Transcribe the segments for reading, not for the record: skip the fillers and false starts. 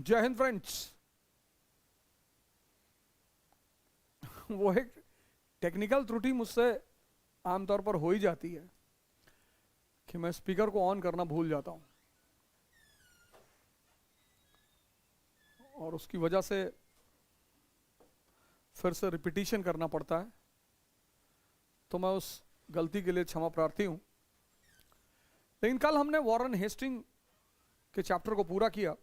जय हिंद फ्रेंड्स। वो एक टेक्निकल त्रुटि मुझसे आमतौर पर हो ही जाती है कि मैं स्पीकर को ऑन करना भूल जाता हूं और उसकी वजह से फिर से रिपीटिशन करना पड़ता है, तो मैं उस गलती के लिए क्षमा प्रार्थी हूं। लेकिन कल हमने वॉरेन हेस्टिंग के चैप्टर को पूरा किया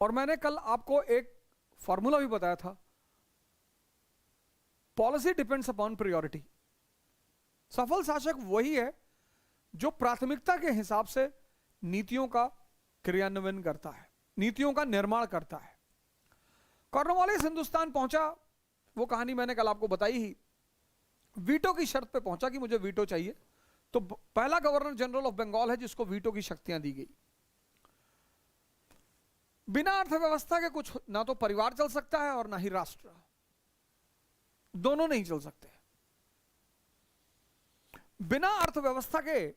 और मैंने कल आपको एक फॉर्मूला भी बताया था, पॉलिसी डिपेंड्स अपॉन प्रायोरिटी। सफल शासक वही है जो प्राथमिकता के हिसाब से नीतियों का क्रियान्वयन करता है, नीतियों का निर्माण करता है। कॉर्नवालिस हिंदुस्तान पहुंचा, वो कहानी मैंने कल आपको बताई ही। वीटो की शर्त पे पहुंचा कि मुझे वीटो चाहिए, तो पहला गवर्नर जनरल ऑफ बंगाल है जिसको वीटो की शक्तियां दी गई। बिना अर्थव्यवस्था के कुछ ना तो परिवार चल सकता है और ना ही राष्ट्र, दोनों नहीं चल सकते। बिना अर्थव्यवस्था के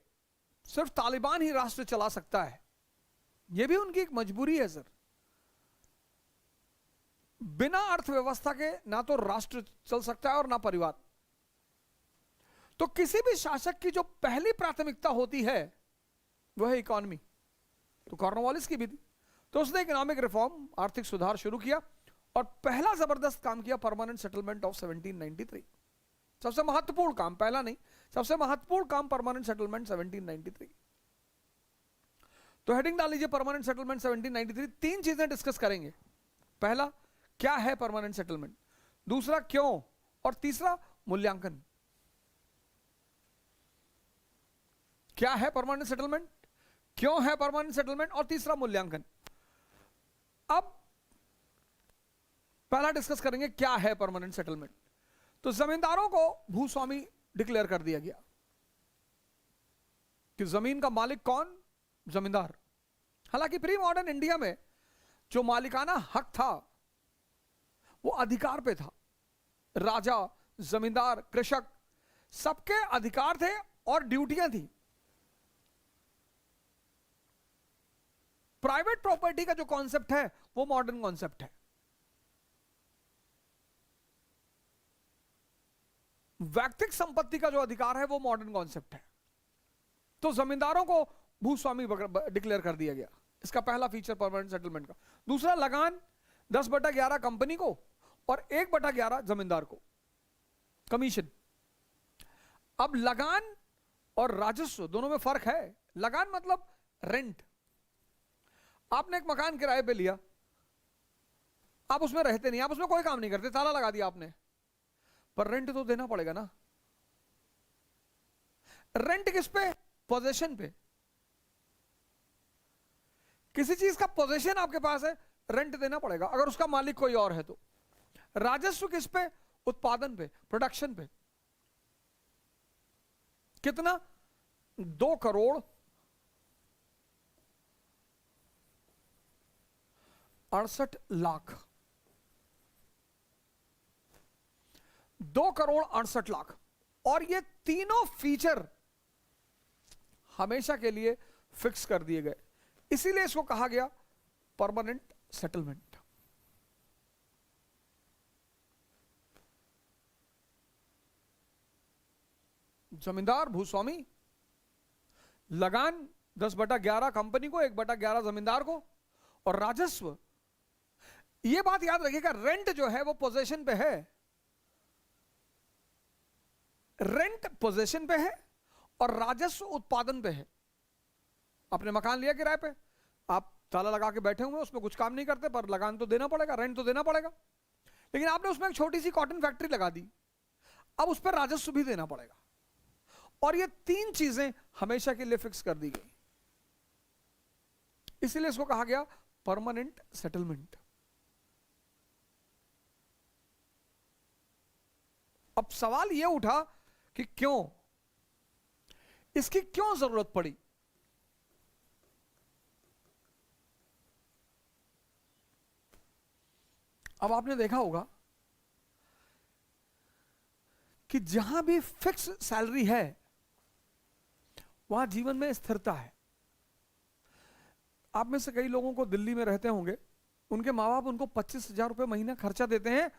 सिर्फ तालिबान ही राष्ट्र चला सकता है, यह भी उनकी एक मजबूरी है सर। बिना अर्थव्यवस्था के ना तो राष्ट्र चल सकता है और ना परिवार। तो किसी भी शासक की जो पहली प्राथमिकता होती है वह है इकोनॉमी। तो कॉर्नवालिस की भी थी, तो उसने इकोनॉमिक रिफॉर्म, आर्थिक सुधार शुरू किया और पहला जबरदस्त काम किया परमानेंट सेटलमेंट ऑफ 1793। सबसे महत्वपूर्ण काम, पहला नहीं, सबसे महत्वपूर्ण काम परमानेंट सेटलमेंट 1793। तो हेडिंग डाल लीजिए परमानेंट सेटलमेंट 1793। तीन चीजें डिस्कस करेंगे। पहला, क्या है परमानेंट सेटलमेंट, दूसरा क्यों, और तीसरा मूल्यांकन। क्या है परमानेंट सेटलमेंट, क्यों है परमानेंट सेटलमेंट, और तीसरा मूल्यांकन। अब पहला डिस्कस करेंगे क्या है परमानेंट सेटलमेंट। तो जमींदारों को भूस्वामी डिक्लेयर कर दिया गया कि जमीन का मालिक कौन, जमींदार। हालांकि प्री मॉडर्न इंडिया में जो मालिकाना हक था वो अधिकार पे था। राजा, जमींदार, कृषक, सबके अधिकार थे और ड्यूटियां थी। प्राइवेट प्रॉपर्टी का जो कॉन्सेप्ट है वो मॉडर्न कॉन्सेप्ट है। व्यक्तिगत संपत्ति का जो अधिकार है वो मॉडर्न कॉन्सेप्ट है। तो जमींदारों को भूस्वामी डिक्लेयर कर दिया गया। इसका पहला फीचर परमानेंट सेटलमेंट का। दूसरा, लगान 10/11 कंपनी को और 1/11 जमींदार को, कमीशन। अब लगान और राजस्व दोनों में फर्क है। लगान मतलब रेंट। आपने एक मकान किराए पे लिया, आप उसमें रहते नहीं, आप उसमें कोई काम नहीं करते, ताला लगा दिया आपने, पर रेंट तो देना पड़ेगा ना। रेंट किस पे, पोजेशन पे। किसी चीज का पोजेशन आपके पास है, रेंट देना पड़ेगा, अगर उसका मालिक कोई और है तो। राजस्व किस पे, उत्पादन पे, प्रोडक्शन पे। कितना, 2 करोड़ 68 लाख, 2 करोड़ 68 लाख। और ये तीनों फीचर हमेशा के लिए फिक्स कर दिए गए, इसीलिए इसको कहा गया परमानेंट सेटलमेंट। जमींदार भूस्वामी, लगान 10/11 कंपनी को, 1/11 जमींदार को, और राजस्व। यह बात याद रखिएगा, रेंट जो है वो पोजेशन पे है। रेंट पोजेशन पे है और राजस्व उत्पादन पे है। आपने मकान लिया किराए पे, आप ताला लगा के बैठे हुए, उसमें कुछ काम नहीं करते, पर लगान तो देना पड़ेगा, रेंट तो देना पड़ेगा। लेकिन आपने उसमें एक छोटी सी कॉटन फैक्ट्री लगा दी, अब उस पर राजस्व भी देना पड़ेगा। और ये तीन चीजें हमेशा के लिए फिक्स कर दी गई, इसीलिए इसको कहा गया परमानेंट सेटलमेंट। अब सवाल यह उठा कि क्यों, इसकी क्यों जरूरत पड़ी। अब आपने देखा होगा कि जहां भी फिक्स सैलरी है वहां जीवन में स्थिरता है। आप में से कई लोगों को दिल्ली में रहते होंगे, उनके माँ बाप उनको 25,000 रुपए महीना खर्चा देते हैं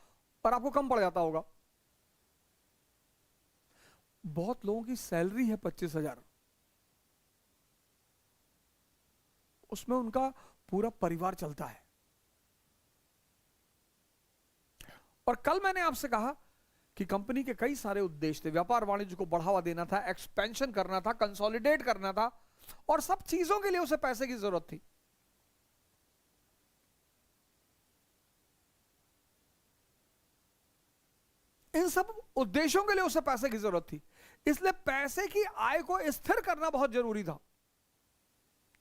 और आपको कम पड़ जाता होगा। बहुत लोगों की सैलरी है 25,000, उसमें उनका पूरा परिवार चलता है। और कल मैंने आपसे कहा कि कंपनी के कई सारे उद्देश्य थे। व्यापार वाणिज्य को बढ़ावा देना था, एक्सपेंशन करना था, कंसोलिडेट करना था, और सब चीजों के लिए उसे पैसे की जरूरत थी। इन सब उद्देश्यों के लिए उसे पैसे की जरूरत थी, इसलिए पैसे की आय को स्थिर करना बहुत जरूरी था,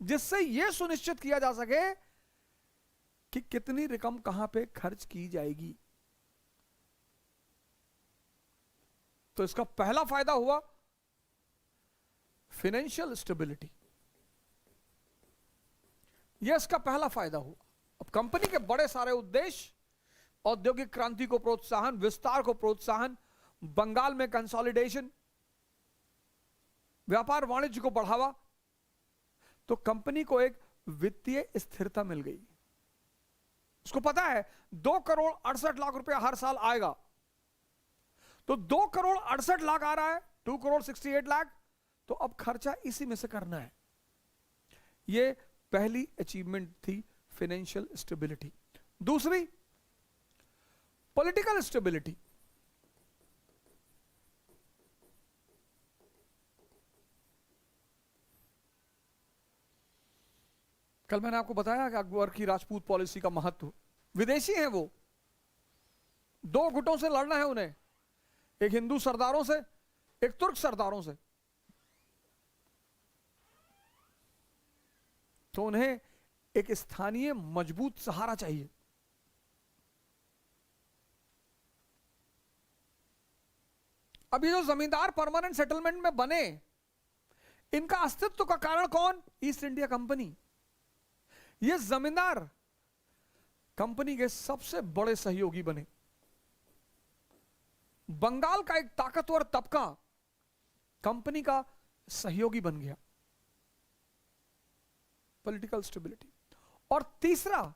जिससे यह सुनिश्चित किया जा सके कि कितनी रकम कहां पे खर्च की जाएगी। तो इसका पहला फायदा हुआ फाइनेंशियल स्टेबिलिटी। यह इसका पहला फायदा हुआ। अब कंपनी के बड़े सारे उद्देश्य, औद्योगिक क्रांति को प्रोत्साहन, विस्तार को प्रोत्साहन, बंगाल में कंसोलिडेशन, व्यापार वाणिज्य को बढ़ावा, तो कंपनी को एक वित्तीय स्थिरता मिल गई। उसको पता है 2,68,00,000 रुपया हर साल आएगा, तो 2,68,00,000 आ रहा है, 2,68,00,000, तो अब खर्चा इसी में से करना है। यह पहली अचीवमेंट थी, फाइनेंशियल स्टेबिलिटी। दूसरी, पॉलिटिकल स्टेबिलिटी। कल मैंने आपको बताया कि अकबर की राजपूत पॉलिसी का महत्व। विदेशी हैं वो, दो गुटों से लड़ना है उन्हें, एक हिंदू सरदारों से, एक तुर्क सरदारों से। तो उन्हें एक स्थानीय मजबूत सहारा चाहिए। अब ये जो जमींदार परमानेंट सेटलमेंट में बने, इनका अस्तित्व का कारण कौन? East India company. ये जमींदार कंपनी के सबसे बड़े सहयोगी बने। बंगाल का एक ताकतवर तबका कंपनी का सहयोगी बन गया। Political stability. और तीसरा,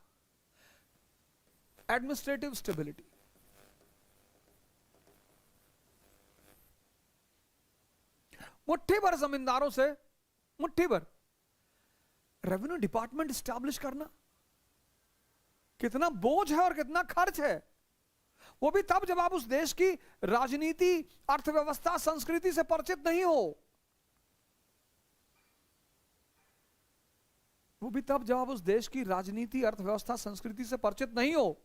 एडमिनिस्ट्रेटिव स्टेबिलिटी। मुट्ठी भर जमींदारों से, मुट्ठी भर रेवेन्यू डिपार्टमेंट स्टैब्लिश करना कितना बोझ है और कितना खर्च है। वो भी तब जब आप उस देश की राजनीति, अर्थव्यवस्था, संस्कृति से परिचित नहीं हो। वो भी तब जब आप उस देश की राजनीति, अर्थव्यवस्था, संस्कृति से परिचित नहीं हो।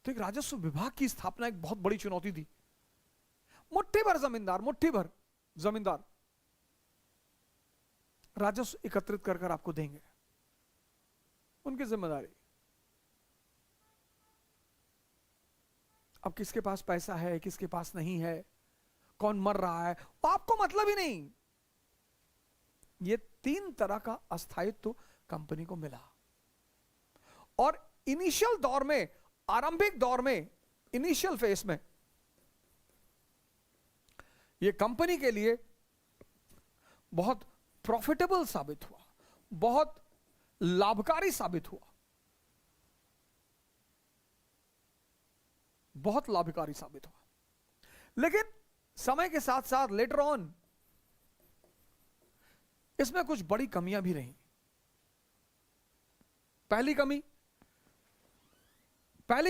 तो एक राजस्व विभाग की स्थापना एक बहुत बड़ी चुनौती थी। मुट्ठी भर जमींदार, मुट्ठी भर जमींदार राजस्व एकत्रित कर कर आपको देंगे, उनकी जिम्मेदारी। अब किसके पास पैसा है, किसके पास नहीं है, कौन मर रहा है, आपको मतलब ही नहीं। ये तीन तरह का अस्थायित्व कंपनी को मिला। और इनिशियल दौर में, आरंभिक दौर में, इनिशियल फेज में ये कंपनी के लिए बहुत प्रॉफिटेबल साबित हुआ, बहुत लाभकारी साबित हुआ, बहुत लाभकारी साबित हुआ। लेकिन समय के साथ साथ लेटर ऑन इसमें कुछ बड़ी कमियां भी रही। पहली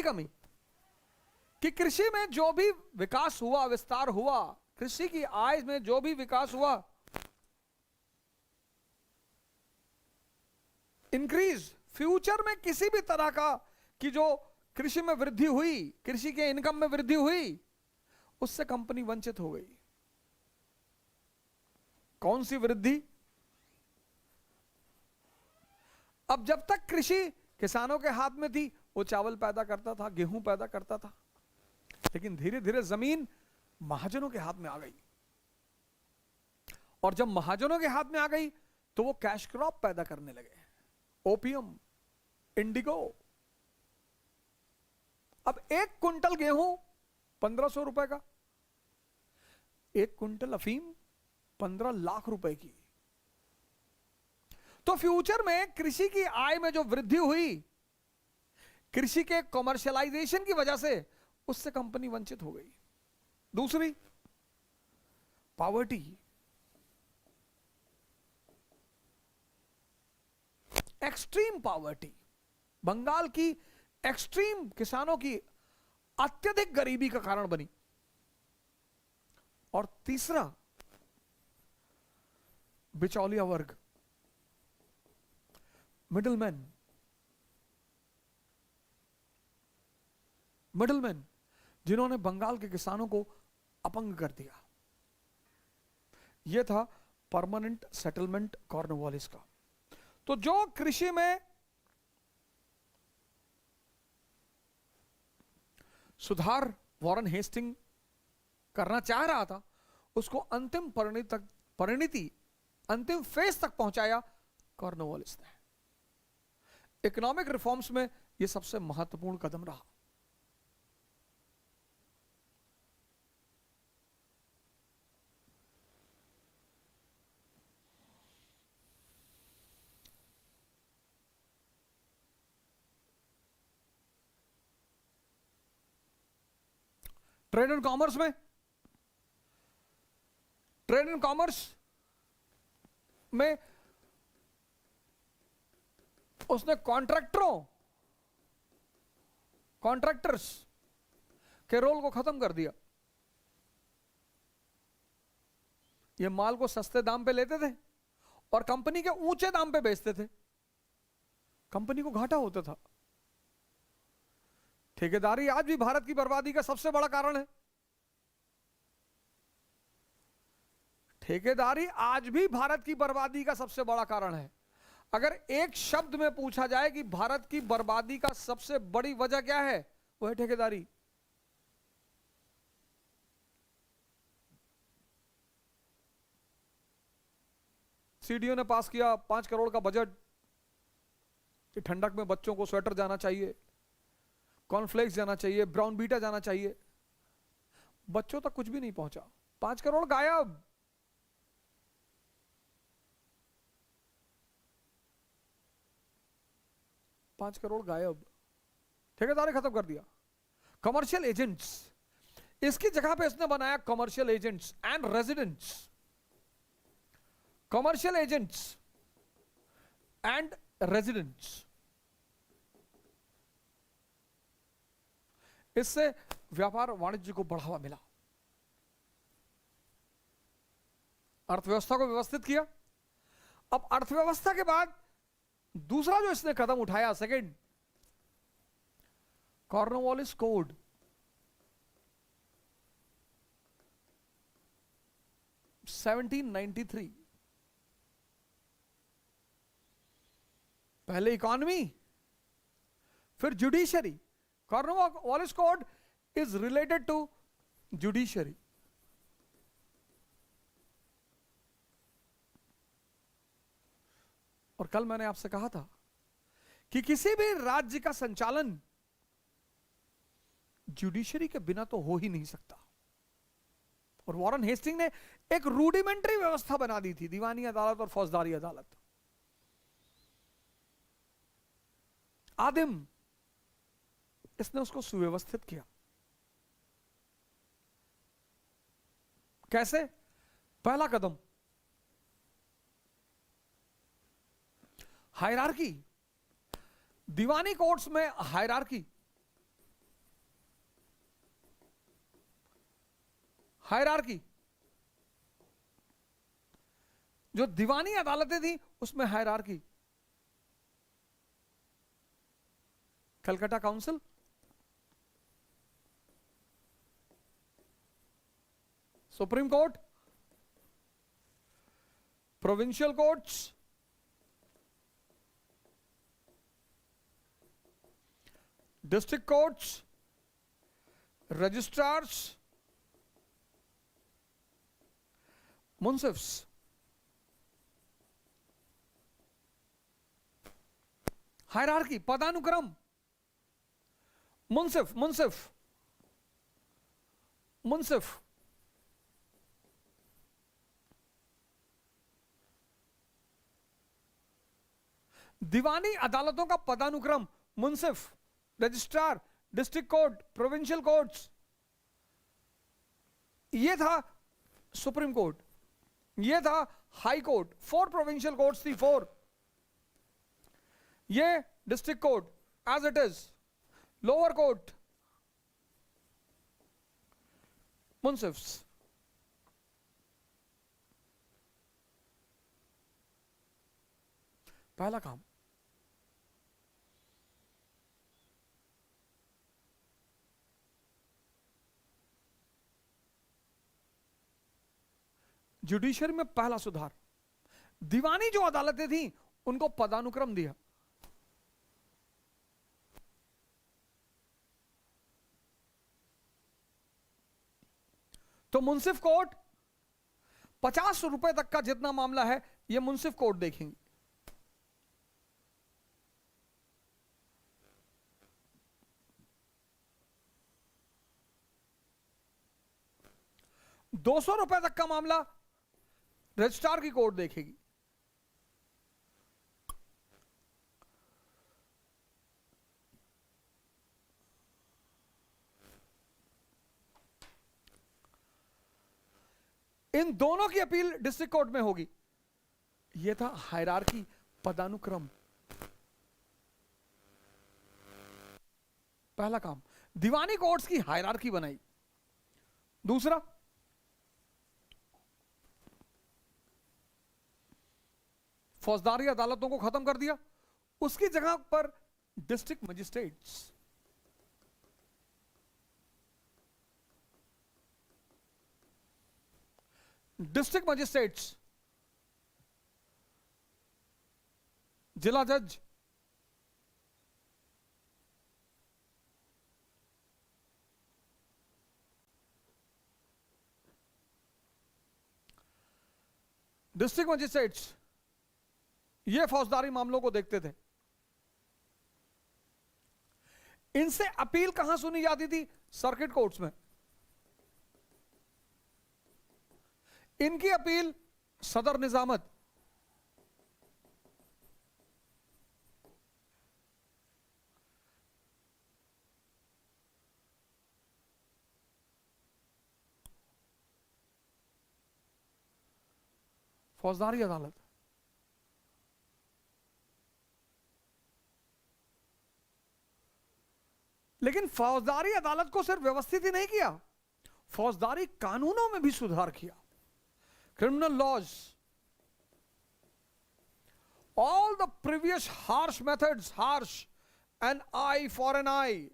कमी कि कृषि में जो भी विकास हुआ, विस्तार हुआ, कृषि की आय में जो भी विकास हुआ, इंक्रीज, फ्यूचर में किसी भी तरह का कि जो कृषि में वृद्धि हुई, कृषि के इनकम में वृद्धि हुई, उससे कंपनी वंचित हो गई। कौन सी वृद्धि? अब जब तक कृषि किसानों के हाथ में थी, वो चावल पैदा करता था, गेहूं पैदा करता था, लेकिन धीरे धीरे जमीन महाजनों के हाथ में आ गई। और जब महाजनों के हाथ में आ गई तो वो कैश क्रॉप पैदा करने लगे, ओपियम, इंडिगो। अब 1 कुंटल गेहूं 1,500 रुपए का, 1 क्विंटल अफीम 15 लाख रुपए की। तो फ्यूचर में कृषि की आय में जो वृद्धि हुई कृषि के कॉमर्शियलाइजेशन की वजह से, उससे कंपनी वंचित हो गई। दूसरी, पॉवर्टी, एक्सट्रीम पॉवर्टी, बंगाल की एक्सट्रीम किसानों की अत्यधिक गरीबी का कारण बनी। और तीसरा, बिचौलिया वर्ग, मिडलमैन, जिन्होंने बंगाल के किसानों को अपंग कर दिया। यह था परमानेंट सेटलमेंट कॉर्नवालिस का। तो जो कृषि में सुधार वॉरेन हेस्टिंग करना चाह रहा था, उसको अंतिम परिणति अंतिम फेज तक पहुंचाया कॉर्नवालिस ने। इकोनॉमिक रिफॉर्म्स में यह सबसे महत्वपूर्ण कदम रहा। ट्रेड एंड कॉमर्स में उसने कॉन्ट्रैक्टर्स के रोल को खत्म कर दिया। ये माल को सस्ते दाम पे लेते थे और कंपनी के ऊंचे दाम पे बेचते थे, कंपनी को घाटा होता था। ठेकेदारी आज भी भारत की बर्बादी का सबसे बड़ा कारण है। ठेकेदारी आज भी भारत की बर्बादी का सबसे बड़ा कारण है। अगर एक शब्द में पूछा जाए कि भारत की बर्बादी का सबसे बड़ी वजह क्या है, वो है ठेकेदारी। सीडीओ ने पास किया 5 करोड़ का बजट कि ठंडक में बच्चों को स्वेटर जाना चाहिए, कॉर्नफ्लेक्स जाना चाहिए, ब्राउन बीटा जाना चाहिए। बच्चों तक कुछ भी नहीं पहुंचा, 5 करोड़ गायब। ठेकेदारी खत्म कर दिया। कमर्शियल एजेंट्स, इसकी जगह पे इसने बनाया commercial agents and residents. Commercial agents and residents, इससे व्यापार वाणिज्य को बढ़ावा मिला, अर्थव्यवस्था को व्यवस्थित किया। अब अर्थव्यवस्था के बाद दूसरा जो इसने कदम उठाया, सेकंड, कॉर्नवालिस कोड। (1793) पहले इकोनॉमी, फिर judiciary. Cornwallis code is related to judiciary. और कल मैंने आपसे कहा था कि किसी भी राज्य का संचालन जुडिशरी के बिना तो हो ही नहीं सकता। और वॉरेन हेस्टिंग ने एक रूडिमेंट्री व्यवस्था बना दी थी, दीवानी अदालत और फौजदारी अदालत। आदिम, इसने उसको सुव्यवस्थित किया। कैसे? पहला कदम, हायरार्की। दीवानी कोर्ट्स में हायरार्की, जो दीवानी अदालतें थी उसमें hierarchy. Calcutta council, supreme court, provincial courts, district courts, registrars, मुंसिफ्स। हायरार्की, पदानुक्रम। मुंसिफ दीवानी अदालतों का पदानुक्रम मुंसिफ, registrar, district court, provincial courts, ये था सुप्रीम कोर्ट, ये था हाई कोर्ट, 4 प्रोविंशियल कोर्ट्स थी, 4, ये district court as it is, lower court मुंसिफ्स। पहला काम, जुडिशरी में पहला सुधार, दीवानी जो अदालतें थी उनको पदानुक्रम दिया। तो मुंसिफ कोर्ट 50 रुपए तक का जितना मामला है यह मुंसिफ कोर्ट देखेंगे। ₹200 तक का मामला रजिस्ट्रार की कोर्ट देखेगी। इन दोनों की अपील डिस्ट्रिक्ट कोर्ट में होगी। यह था हायरार्की, पदानुक्रम। पहला काम, दीवानी कोर्ट्स की हायरार्की बनाई। दूसरा, फौजदारी अदालतों को खत्म कर दिया, उसकी जगह पर डिस्ट्रिक्ट मजिस्ट्रेट्स। डिस्ट्रिक्ट मजिस्ट्रेट्स, जिला जज, डिस्ट्रिक्ट मजिस्ट्रेट्स ये फौजदारी मामलों को देखते थे। इनसे अपील कहां सुनी जाती थी? सर्किट कोर्ट्स में। इनकी अपील सदर निजामत, फौजदारी अदालत। लेकिन फौजदारी अदालत को सिर्फ व्यवस्थित ही नहीं किया, फौजदारी कानूनों में भी सुधार किया। Criminal laws, all the previous harsh methods, harsh, an eye for an eye,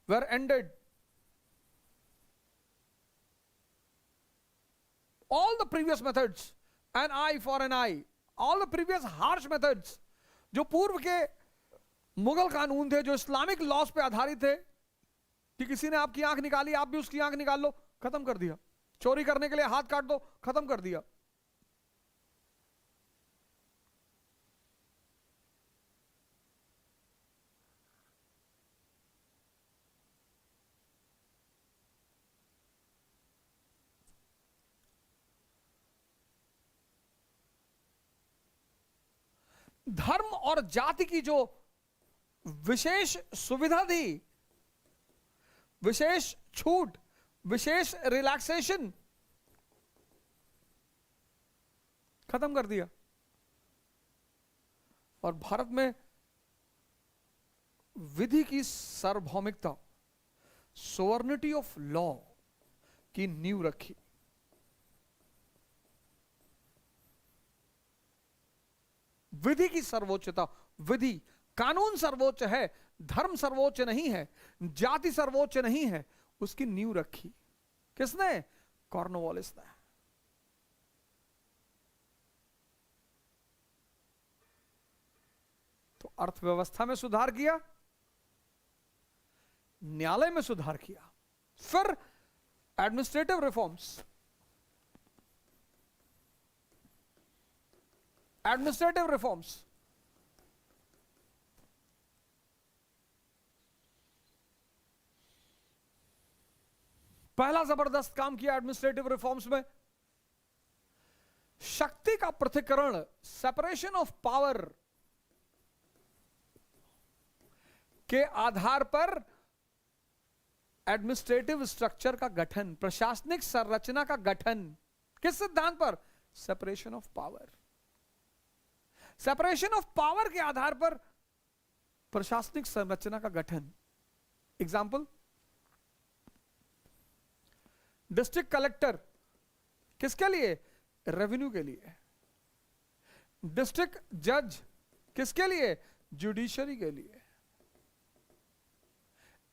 were ended. All the previous methods, an eye for an eye, all the previous harsh methods, जो पूर्व के मुगल कानून थे, जो इस्लामिक लॉज पे आधारित थे, कि किसी ने आपकी आंख निकाली, आप भी उसकी आंख निकाल लो, खत्म कर दिया। चोरी करने के लिए हाथ काट दो, खत्म कर दिया। धर्म और जाति की जो विशेष सुविधा थी, विशेष छूट, विशेष रिलैक्सेशन, खत्म कर दिया। और भारत में विधि की सार्वभौमिकता, सोवर्निटी ऑफ लॉ की नींव रखी। विधि की सर्वोच्चता, विधि, कानून सर्वोच्च है, धर्म सर्वोच्च नहीं है, जाति सर्वोच्च नहीं है, उसकी नींव रखी। किसने? कॉर्नवालिस ने। तो अर्थव्यवस्था में सुधार किया, न्यायालय में सुधार किया, फिर एडमिनिस्ट्रेटिव रिफॉर्म्स, एडमिनिस्ट्रेटिव रिफॉर्म्स। पहला जबरदस्त काम किया एडमिनिस्ट्रेटिव रिफॉर्म्स में, शक्ति का पृथक्करण, सेपरेशन ऑफ पावर के आधार पर एडमिनिस्ट्रेटिव स्ट्रक्चर का गठन, प्रशासनिक संरचना का गठन, किस सिद्धांत पर? Separation of power. Separation of power के आधार पर प्रशासनिक संरचना का गठन। एग्जाम्पल, डिस्ट्रिक्ट कलेक्टर किसके लिए? रेवेन्यू के लिए। डिस्ट्रिक्ट जज किसके लिए? जुडिशरी के लिए।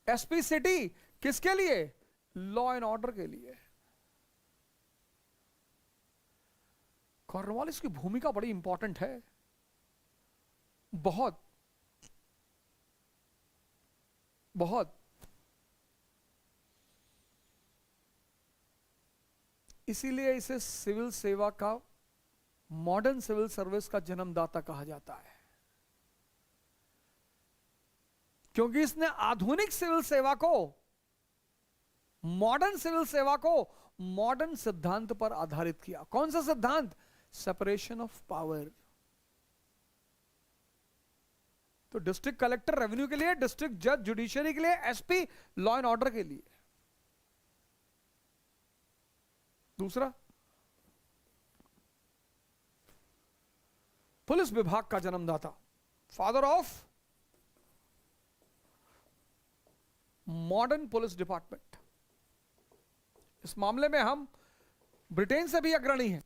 एसपी सिटी किसके लिए? लॉ एंड ऑर्डर के लिए। कॉर्नवालिस की भूमिका बड़ी इंपॉर्टेंट है, बहुत बहुत। इसीलिए इसे सिविल सेवा का, मॉडर्न सिविल सर्विस का जन्मदाता कहा जाता है, क्योंकि इसने आधुनिक सिविल सेवा को, मॉडर्न सिविल सेवा को मॉडर्न सिद्धांत पर आधारित किया। कौन सा सिद्धांत? Separation of power. तो डिस्ट्रिक्ट कलेक्टर रेवेन्यू के लिए, डिस्ट्रिक्ट जज जुडिशरी के लिए, एसपी लॉ एंड ऑर्डर के लिए। दूसरा, पुलिस विभाग का जन्मदाता, father of modern police department. इस मामले में हम ब्रिटेन से भी अग्रणी हैं।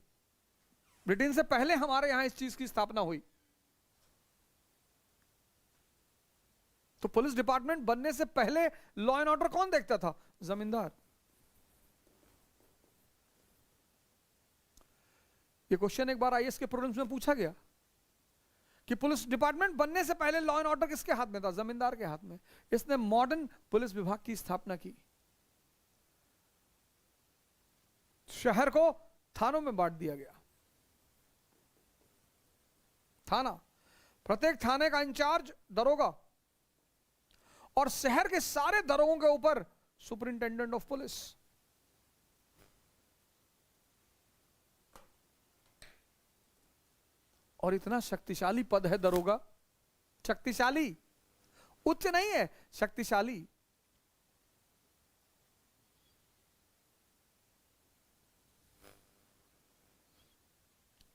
ब्रिटेन से पहले हमारे यहां इस चीज की स्थापना हुई। तो पुलिस डिपार्टमेंट बनने से पहले लॉ एंड ऑर्डर कौन देखता था? जमींदार। ये क्वेश्चन एक बार आईएएस के प्रीलिम्स में पूछा गया कि पुलिस डिपार्टमेंट बनने से पहले लॉ एंड ऑर्डर किसके हाथ में था? जमींदार के हाथ में। इसने मॉडर्न पुलिस विभाग की स्थापना की। शहर को थानों में बांट दिया गया। थाना, प्रत्येक थाने का इंचार्ज दरोगा, और शहर के सारे दरोगों के ऊपर सुपरिंटेंडेंट ऑफ पुलिस। और इतना शक्तिशाली पद है दरोगा, शक्तिशाली, उच्च नहीं है, शक्तिशाली।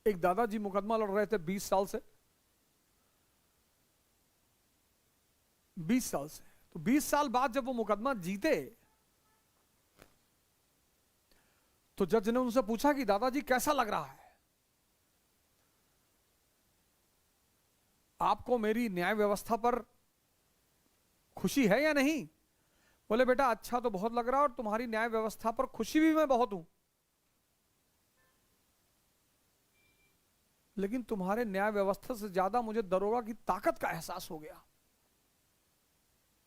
एक दादाजी मुकदमा लड़ रहे थे 20 साल से, 20 साल से। तो 20 साल बाद जब वो मुकदमा जीते तो जज ने उनसे पूछा कि दादाजी कैसा लग रहा है, आपको मेरी न्याय व्यवस्था पर खुशी है या नहीं? बोले बेटा अच्छा तो बहुत लग रहा है और तुम्हारी न्याय व्यवस्था पर खुशी भी मैं बहुत हूं, लेकिन तुम्हारे न्याय व्यवस्था से ज्यादा मुझे दरोगा की ताकत का एहसास हो गया।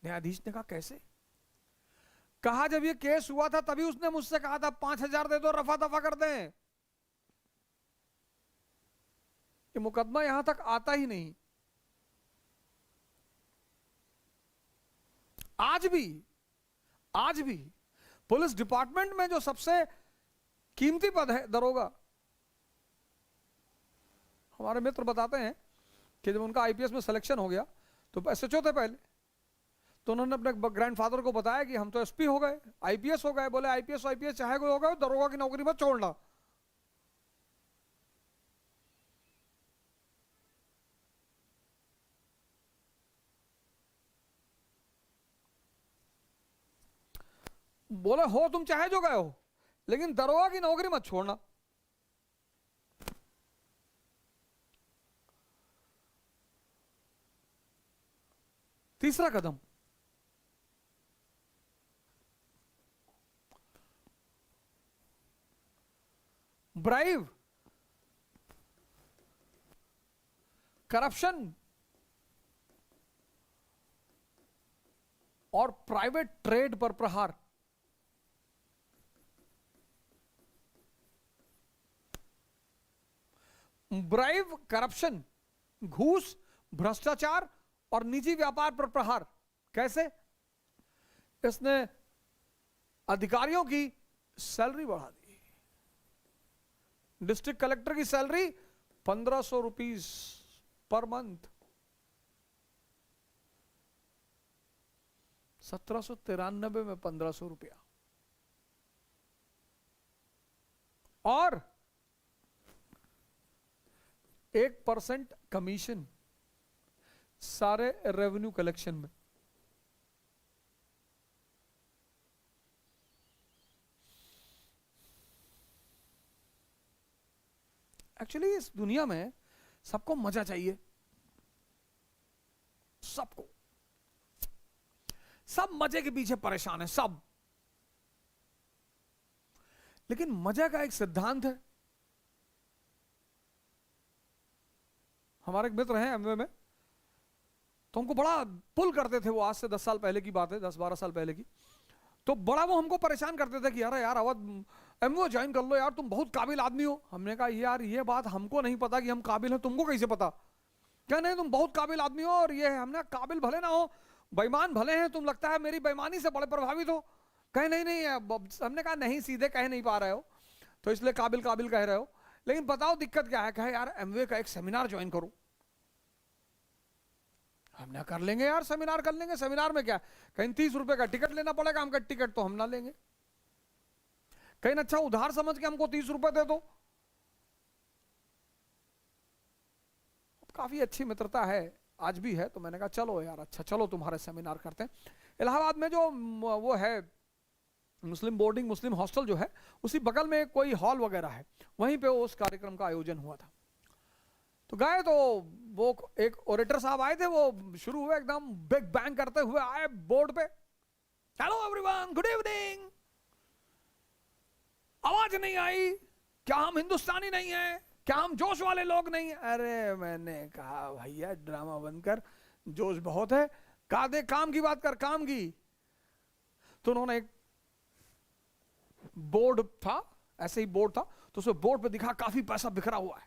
न्यायाधीश ने कहा कैसे? कहा जब ये केस हुआ था तभी उसने मुझसे कहा था 5,000 दे दो, रफा दफा कर दें। ये मुकदमा यहां तक आता ही नहीं। आज भी पुलिस डिपार्टमेंट में जो सबसे कीमती पद है दरोगा, हमारे मित्र बताते हैं कि जब उनका आईपीएस में सिलेक्शन हो गया तो एसएचओ थे पहले, तो उन्होंने अपने ग्रैंडफादर को बताया कि हम तो एसपी हो गए, आईपीएस हो गए। बोले आईपीएस चाहे कोई हो गए, दरोगा की नौकरी मत छोड़ना। बोले हो तुम चाहे जो गए हो, लेकिन दरोगा की नौकरी मत छोड़ना। तीसरा कदम, ब्राइव, करप्शन और प्राइवेट ट्रेड पर प्रहार। ब्राइव, करप्शन, घूस, भ्रष्टाचार और निजी व्यापार पर प्रहार। कैसे? इसने अधिकारियों की सैलरी बढ़ा दी। डिस्ट्रिक्ट कलेक्टर की सैलरी 1,500 रुपीस पर मंथ। 1793 में 1500 रुपया, और 1% कमीशन सारे रेवेन्यू कलेक्शन में। एक्चुअली इस दुनिया में सबको मजा चाहिए, सबको, सब मजे के पीछे परेशान है सब। लेकिन मजे का एक सिद्धांत है। हमारे एक मित्र हैं एमवे में, तो हमको बड़ा पुल करते थे वो, आज से 10 साल पहले की बात है, 10-12 साल पहले की। तो बड़ा वो हमको परेशान करते थे कि यार अवध एमवे ज्वाइन कर लो यार, तुम बहुत काबिल आदमी हो। हमने कहा यार ये बात हमको नहीं पता कि हम काबिल हैं, तुमको कैसे पता? क्या नहीं, तुम बहुत काबिल आदमी हो और ये है। हमने काबिल भले ना हो, बेईमान भले हैं तुम, लगता है मेरी बेईमानी से बड़े प्रभावित हो। कहे नहीं नहीं, हमने कहा नहीं, सीधे कह नहीं पा रहे हो तो इसलिए काबिल काबिल कह रहे हो, लेकिन बताओ दिक्कत क्या है? कहे यार एमवे का एक सेमिनार ज्वाइन करो। हमने कर लेंगे यार, सेमिनार कर लेंगे। सेमिनार में क्या, कहीं 30 रुपए का टिकट लेना पड़ेगा, हमका टिकट तो हम ना लेंगे। कहीं अच्छा उधार समझ के हमको 30 रुपए दे दो। काफी अच्छी मित्रता है, आज भी है। तो मैंने कहा चलो यार, अच्छा चलो तुम्हारे सेमिनार करते हैं। इलाहाबाद में जो वो है मुस्लिम बोर्डिंग, मुस्लिम हॉस्टल जो है, उसी बगल में कोई हॉल वगैरह है, वहीं पे उस कार्यक्रम का आयोजन हुआ था। तो गए तो वो एक ओरेटर साहब आए थे, वो शुरू हुए एकदम बिग बैंग करते हुए आए बोर्ड पे, हेलो एवरीवन, गुड इवनिंग। आवाज नहीं आई, क्या हम हिंदुस्तानी नहीं है? क्या हम जोश वाले लोग नहीं है? अरे मैंने कहा भैया ड्रामा बंद कर, जोश बहुत है, कहा दे काम की बात कर, काम की। तो उन्होंने एक बोर्ड था, ऐसे ही बोर्ड था, तो उसमें बोर्ड पे दिखा काफी पैसा बिखरा हुआ है।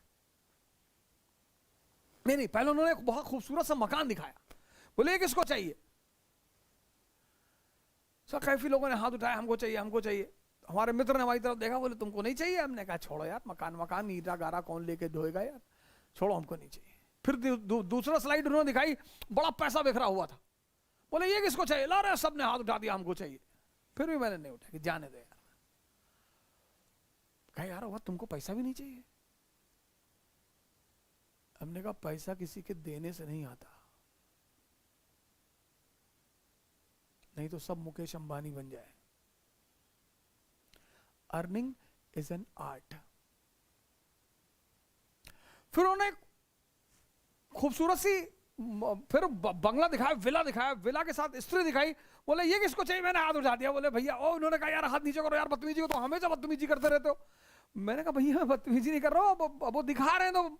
नहीं, पहले उन्होंने एक बहुत खूबसूरत सा मकान दिखाया, बोले किसको चाहिए? सब काफी लोगों ने हाथ उठाया, हमको चाहिए, हमको चाहिए। हमारे मित्र ने हमारी तरफ देखा, बोले तुमको नहीं चाहिए? हमने कहा छोड़ो यार, मकान ईटा गारा कौन लेके ढोएगा यार, छोड़ो, हमको नहीं चाहिए। फिर दूसरा स्लाइड उन्होंने दिखाई, बड़ा पैसा बिखरा हुआ था, बोले ये किसको चाहिए? ला रहे सबने हाथ उठा दिया, हमको चाहिए। फिर भी मैंने नहीं उठाया कि जाने दो यार। कहा यार वो तुमको पैसा भी नहीं चाहिए? हमने कहा पैसा किसी के देने से नहीं आता, नहीं तो सब मुकेश अंबानी बन जाए। Earning is an art. फिर उन्होंने खूबसूरत सी फिर बंगला दिखाया, विला दिखाया, विला के साथ स्त्री दिखाई, बोले ये किसको चाहिए? मैंने हाथ उठा दिया, बोले भैया। ओ उन्होंने कहा यार हाथ नीचे करो यार, बदतमीजी हो तो हमेशा बदतमीजी करते रहते हो। मैंने कहा भैया बदतमीजी नहीं कर रहा हूं, अब वो दिखा रहे हैं तो।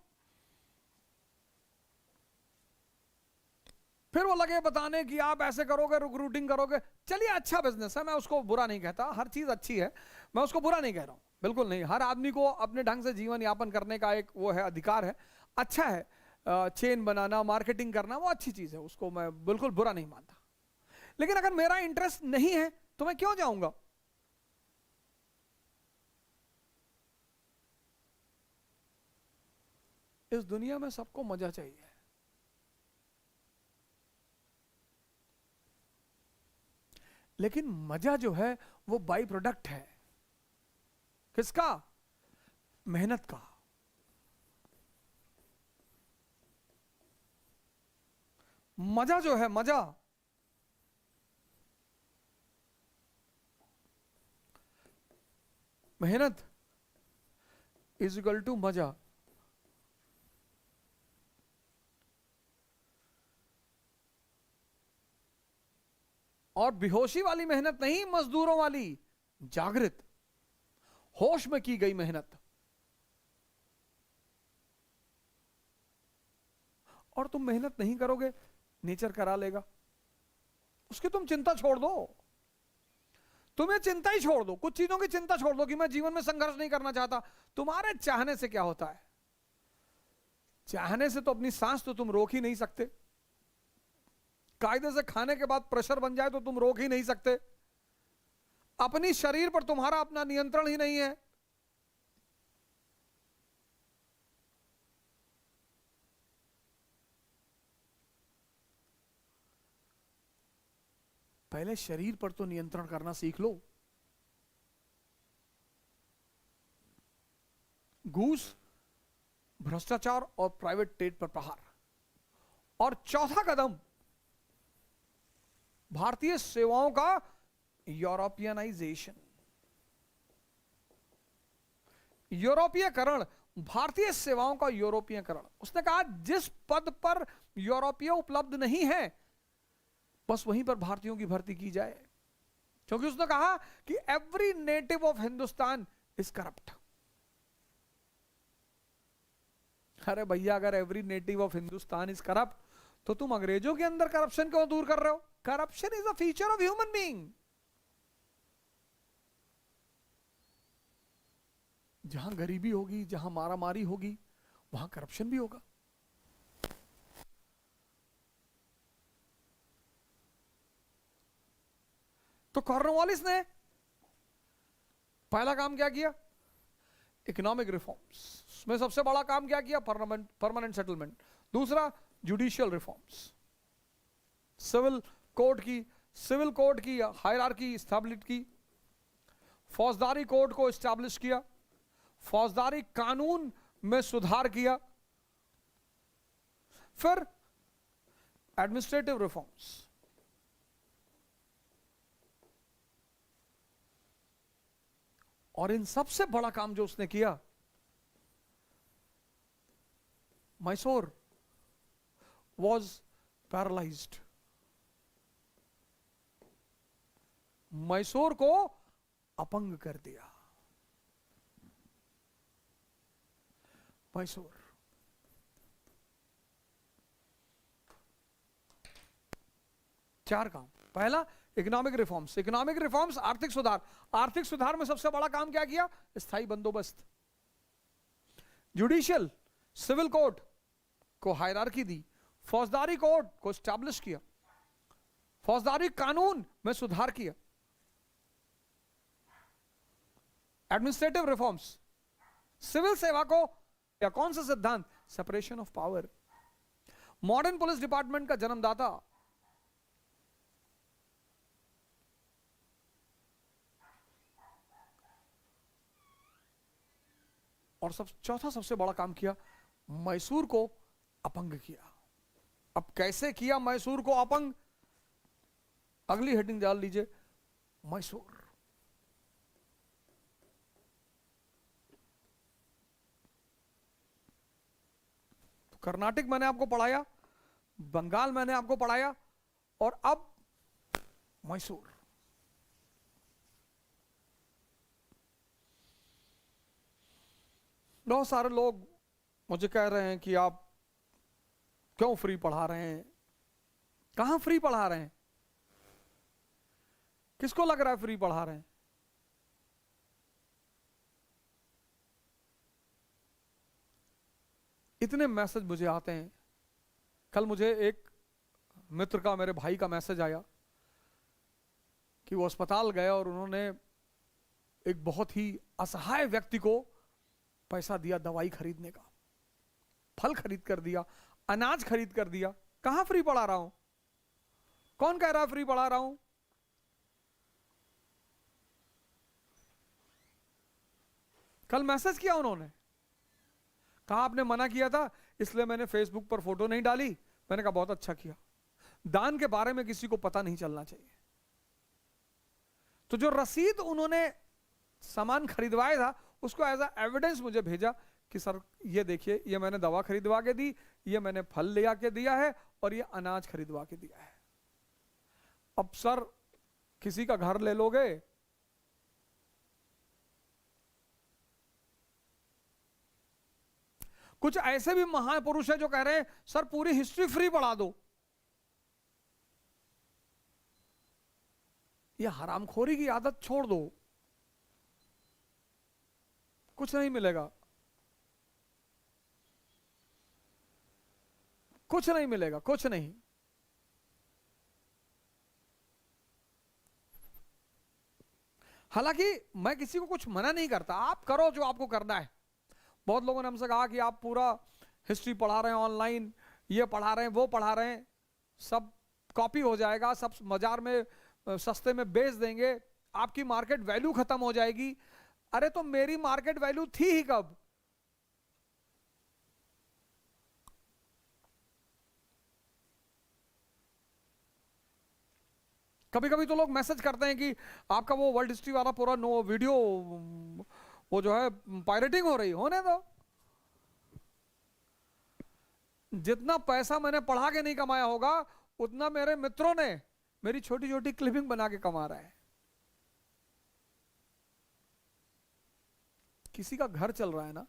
फिर वो लगे बताने कि आप ऐसे करोगे, रिक्रूटिंग करोगे। चलिए अच्छा बिजनेस है, मैं उसको बुरा नहीं कहता, हर चीज अच्छी है, मैं उसको बुरा नहीं कह रहा हूं, बिल्कुल नहीं। हर आदमी को अपने ढंग से जीवन यापन करने का एक वो है, अधिकार है, अच्छा है। चेन बनाना, मार्केटिंग करना, वो अच्छी चीज है, उसको मैं बिल्कुल बुरा नहीं मानता। लेकिन अगर मेरा इंटरेस्ट नहीं है तो मैं क्यों जाऊंगा? इस दुनिया में सबको मजा चाहिए, लेकिन मजा जो है वो बाई प्रोडक्ट है। किसका? मेहनत का। मजा जो है, मजा, मेहनत इज इक्वल टू मजा। और बेहोशी वाली मेहनत नहीं, मजदूरों वाली, जागृत होश में की गई मेहनत। और तुम मेहनत नहीं करोगे, नेचर करा लेगा, उसकी तुम चिंता छोड़ दो। तुम्हें चिंता ही छोड़ दो, कुछ चीजों की चिंता छोड़ दो कि मैं जीवन में संघर्ष नहीं करना चाहता। तुम्हारे चाहने से क्या होता है? चाहने से तो अपनी सांस तो तुम रोक ही नहीं सकते, कायदे से खाने के बाद प्रेशर बन जाए तो तुम रोक ही नहीं सकते, अपनी शरीर पर तुम्हारा अपना नियंत्रण ही नहीं है। पहले शरीर पर तो नियंत्रण करना सीख लो। घूस, भ्रष्टाचार और प्राइवेट टेट पर प्रहार। और चौथा कदम, भारतीय सेवाओं का यूरोपियनाइजेशन, यूरोपीयकरण, भारतीय सेवाओं का यूरोपीयकरण। उसने कहा जिस पद पर यूरोपीय उपलब्ध नहीं है बस वहीं पर भारतीयों की भर्ती की जाए, क्योंकि उसने कहा कि every native of Hindustan is corrupt. अरे भैया, अगर every native of Hindustan is corrupt तो तुम अंग्रेजों के अंदर करप्शन क्यों दूर कर रहे हो? Corruption is a feature of human being. जहां गरीबी होगी, जहां मारामारी होगी, वहां करप्शन भी होगा। तो कॉर्नवालिस ने पहला काम क्या किया? इकोनॉमिक रिफॉर्म्स में सबसे बड़ा काम क्या किया? Permanent settlement. दूसरा, जुडिशियल रिफॉर्म्स, सिविल कोर्ट की हायरार्की स्टैब्लिश की, फौजदारी कोर्ट को स्टैब्लिश किया, फौजदारी कानून में सुधार किया, फिर एडमिनिस्ट्रेटिव रिफॉर्म्स। और इन सबसे बड़ा काम जो उसने किया, मैसूर वॉज पैरालाइज्ड। मैसूर को अपंग कर दिया। मैसूर चार काम। पहला, इकोनॉमिक रिफॉर्म्स, आर्थिक सुधार में सबसे बड़ा काम क्या किया? स्थायी बंदोबस्त। जुडिशियल, सिविल कोर्ट को हायरार्की दी, फौजदारी कोर्ट को स्टैब्लिश किया, फौजदारी कानून में सुधार किया, एडमिनिस्ट्रेटिव रिफॉर्म्स, सिविल सेवा को या कौन सा सिद्धांत? Separation of power. Modern police department का जन्मदाता और चौथा सबसे बड़ा काम किया, मैसूर को अपंग किया। अब कैसे किया मैसूर को अपंग? अगली हेडिंग डाल लीजिए, मैसूर। तो कर्नाटक मैंने आपको पढ़ाया, बंगाल मैंने आपको पढ़ाया, और अब मैसूर। बहुत सारे लोग मुझे कह रहे हैं कि आप क्यों फ्री पढ़ा रहे हैं? कहां फ्री पढ़ा रहे हैं? किसको लग रहा है फ्री पढ़ा रहे हैं? इतने मैसेज मुझे आते हैं। कल मुझे एक मित्र का, मेरे भाई का मैसेज आया कि वो अस्पताल गए और उन्होंने एक बहुत ही असहाय व्यक्ति को पैसा दिया दवाई खरीदने का, फल खरीद कर दिया, अनाज खरीद कर दिया। कहां फ्री पढ़ा रहा हूं? कौन कह रहा है फ्री पढ़ा रहा हूं? कल मैसेज किया उन्होंने, कहा आपने मना किया था इसलिए मैंने फेसबुक पर फोटो नहीं डाली। मैंने कहा बहुत अच्छा किया। दान के बारे में किसी को पता नहीं चलना चाहिए। तो जो रसीद उन्होंने सामान खरीदवाया था उसको एज अ एविडेंस मुझे भेजा कि सर ये देखिए, ये मैंने दवा खरीदवा के दी, ये मैंने फल ले आके दिया है, और ये अनाज खरीदवा के दिया है। अब सर किसी का घर ले लोगे? कुछ ऐसे भी महापुरुष है जो कह रहे हैं सर पूरी हिस्ट्री फ्री पढ़ा दो। ये हरामखोरी की आदत छोड़ दो, कुछ नहीं मिलेगा, कुछ नहीं मिलेगा, कुछ नहीं। हालांकि मैं किसी को कुछ मना नहीं करता, आप करो जो आपको करना है। बहुत लोगों ने हमसे कहा कि आप पूरा हिस्ट्री पढ़ा रहे हैं ऑनलाइन, ये पढ़ा रहे हैं, वो पढ़ा रहे हैं, सब कॉपी हो जाएगा, सब बाजार में सस्ते में बेच देंगे, आपकी मार्केट वैल्यू खत्म हो जाएगी। अरे तो मेरी मार्केट वैल्यू थी ही कब? कभी कभी तो लोग मैसेज करते हैं कि आपका वो वर्ल्ड हिस्ट्री वाला पूरा नो वीडियो वो जो है पायरेटिंग हो रही, होने दो। जितना पैसा मैंने पढ़ा के नहीं कमाया होगा, उतना मेरे मित्रों ने मेरी छोटी छोटी क्लिपिंग बना के कमा रहा है। किसी का घर चल रहा है ना।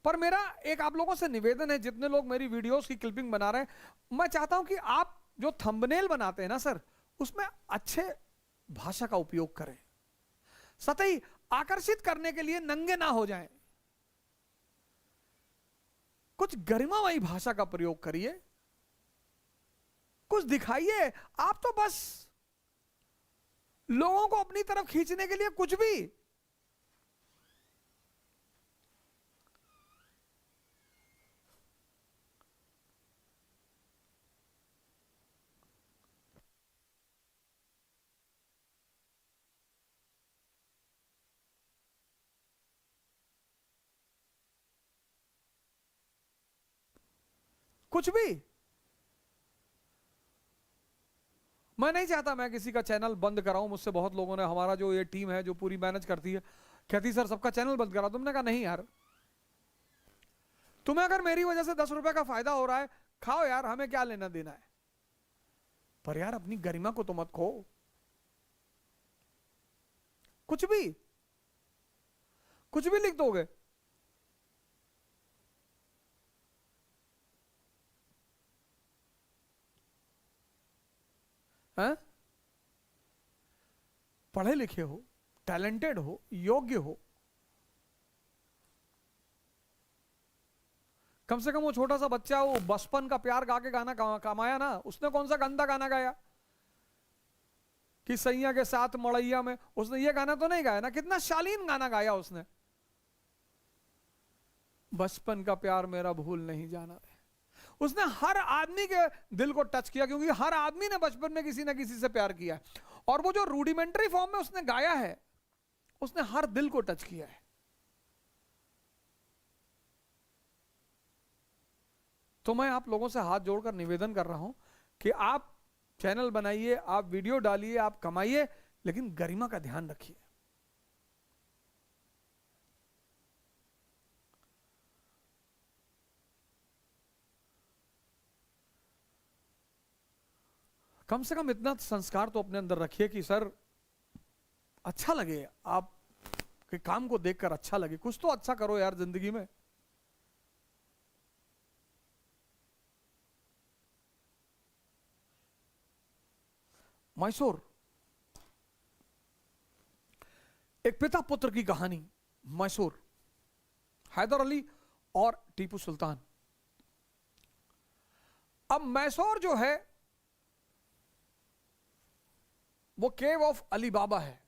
पर मेरा एक आप लोगों से निवेदन है, जितने लोग मेरी वीडियोस की क्लिपिंग बना रहे हैं, मैं चाहता हूं कि आप जो थंबनेल बनाते हैं ना सर, उसमें अच्छे भाषा का उपयोग करें। सतही आकर्षित करने के लिए नंगे ना हो जाएं, कुछ गरिमामयी भाषा का प्रयोग करिए, कुछ दिखाइए। आप तो बस लोगों को अपनी तरफ खींचने के लिए कुछ भी। कुछ भी। मैं नहीं चाहता मैं किसी का चैनल बंद कराऊं। मुझसे बहुत लोगों ने, हमारा जो ये टीम है जो पूरी मैनेज करती है, कहती सर सबका चैनल बंद करा। तुमने कहा नहीं यार, तुम्हें अगर मेरी वजह से 10 रुपए का फायदा हो रहा है, खाओ यार, हमें क्या लेना देना है। पर यार अपनी गरिमा को तो मत खो। कुछ भी, कुछ भी लिख दोगे। हैं? पढ़े लिखे हो, टैलेंटेड हो, योग्य हो, कम से कम वो छोटा सा बच्चा वो बचपन का प्यार गा के गाना कमाया ना, उसने कौन सा गंदा गाना गाया कि सैया के साथ मड़ैया में? उसने ये गाना तो नहीं गाया ना, कितना शालीन गाना गाया उसने। बचपन का प्यार मेरा भूल नहीं जाना। उसने हर आदमी के दिल को टच किया, क्योंकि हर आदमी ने बचपन में किसी ना किसी से प्यार किया है। और वो जो रूडिमेंट्री फॉर्म में उसने गाया है, उसने हर दिल को टच किया है। तो मैं आप लोगों से हाथ जोड़कर निवेदन कर रहा हूं कि आप चैनल बनाइए, आप वीडियो डालिए, आप कमाइए, लेकिन गरिमा का ध्यान रखिए। कम से कम इतना संस्कार तो अपने अंदर रखिए कि सर अच्छा लगे, आप के काम को देखकर अच्छा लगे। कुछ तो अच्छा करो यार जिंदगी में। मैसूर, एक पिता पुत्र की कहानी। मैसूर, हैदर अली और टीपू सुल्तान। अब मैसूर जो है वो केव ऑफ अली बाबा है।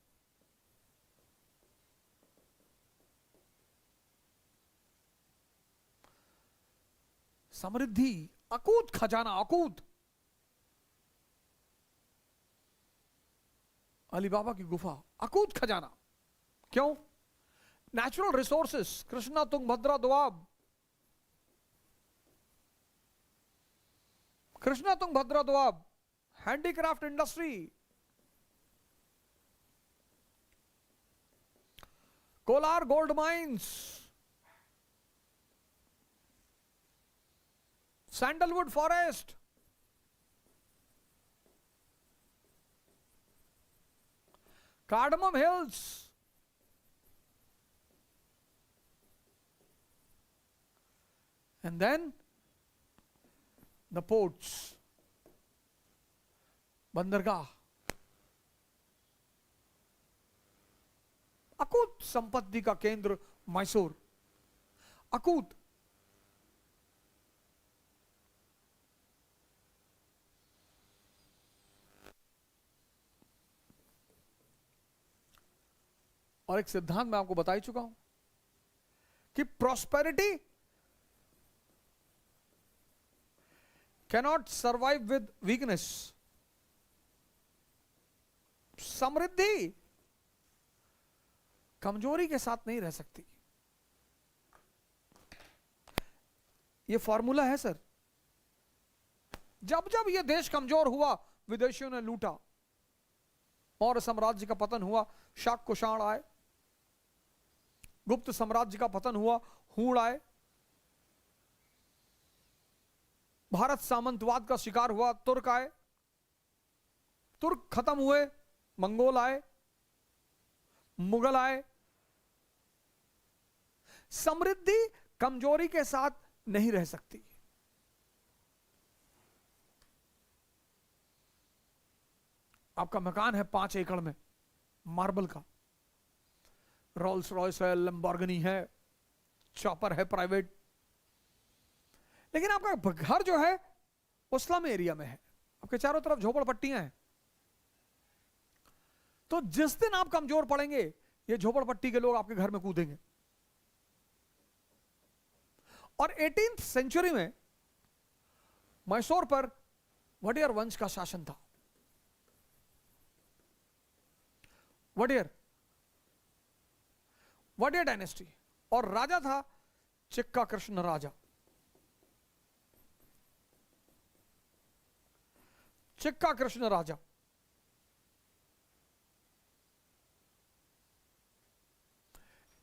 समृद्धि, अकूत खजाना, अकूत। अली बाबा की गुफा, अकूत खजाना। क्यों? Natural resources, Krishna Tungabhadra Doab, Krishna Tungabhadra Doab, handicraft industry, Kolar gold mines, sandalwood forest, cardamom hills, and then the ports, बंदरगाह। अकूत संपत्ति का केंद्र मैसूर, अकूत। और एक सिद्धांत मैं आपको बता ही चुका हूं कि prosperity cannot survive with weakness. समृद्धि कमजोरी के साथ नहीं रह सकती। ये फॉर्मूला है सर। जब जब ये देश कमजोर हुआ, विदेशियों ने लूटा, मौर्य साम्राज्य का पतन हुआ, शाक कुषाण आए, गुप्त साम्राज्य का पतन हुआ, हूण आए, भारत सामंतवाद का शिकार हुआ, तुर्क आए, तुर्क खत्म हुए, मंगोल आए, मुगल आए। समृद्धि कमजोरी के साथ नहीं रह सकती। आपका मकान है 5 एकड़ में मार्बल का, रोल्स रॉयस है, लैम्बोर्गिनी है, चॉपर है प्राइवेट, लेकिन आपका घर जो है वो स्लम एरिया में है, आपके चारों तरफ झोपड़पट्टियां हैं। तो जिस दिन आप कमजोर पड़ेंगे, ये झोपड़पट्टी के लोग आपके घर में कूदेंगे। और 18th सेंचुरी में मैसूर पर वडेयर वंश का शासन था। वडेयर डायनेस्टी, और राजा था चिक्का कृष्ण राजा। चिक्का कृष्ण राजा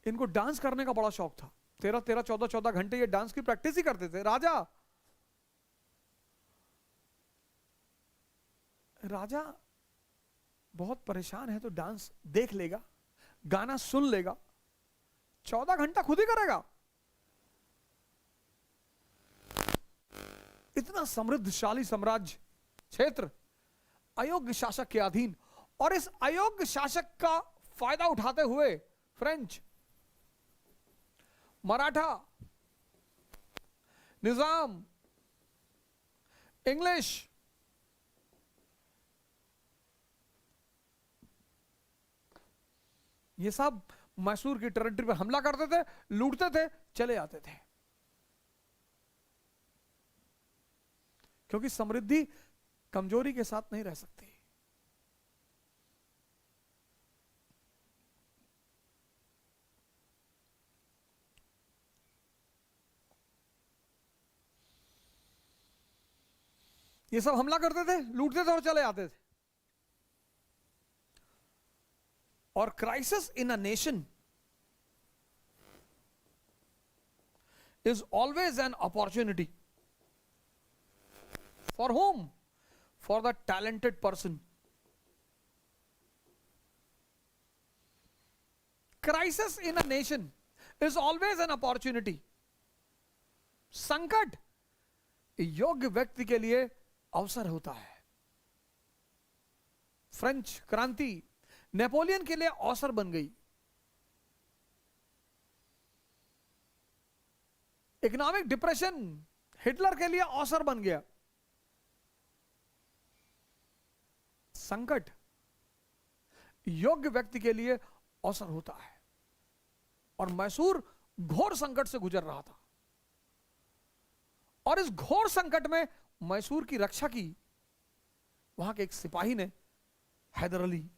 इनको डांस करने का बड़ा शौक था। 13-13, 14-14 घंटे ये डांस की प्रैक्टिस ही करते थे। राजा बहुत परेशान है तो डांस देख लेगा, गाना सुन लेगा, 14 घंटा खुद ही करेगा। इतना समृद्धशाली साम्राज्य क्षेत्र अयोग्य शासक के अधीन, और इस अयोग्य शासक का फायदा उठाते हुए फ्रेंच, मराठा, निजाम, इंग्लिश, ये सब मैसूर की टेरिटरी पर हमला करते थे, लूटते थे, चले आते थे। क्योंकि समृद्धि कमजोरी के साथ नहीं रह सकती। ये सब हमला करते थे, लूटते थे और चले आते थे। और crisis in a nation is always an opportunity. For whom? For the talented person. Crisis in a nation is always an opportunity. संकट योग्य व्यक्ति के लिए अवसर होता है। फ्रेंच क्रांति नेपोलियन के लिए अवसर बन गई। इकोनॉमिक डिप्रेशन हिटलर के लिए अवसर बन गया। संकट योग्य व्यक्ति के लिए अवसर होता है। और मैसूर घोर संकट से गुजर रहा था, और इस घोर संकट में मैसूर की रक्षा की वहां के एक सिपाही ने, हैदर अली।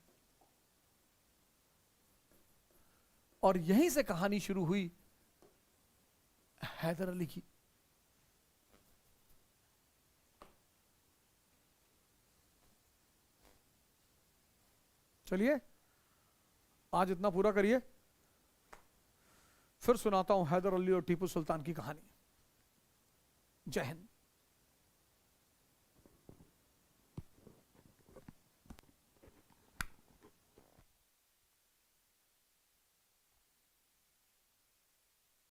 और यहीं से कहानी शुरू हुई हैदर अली की। चलिए आज इतना पूरा करिए, फिर सुनाता हूं हैदर अली और टीपू सुल्तान की कहानी। जय हिंद।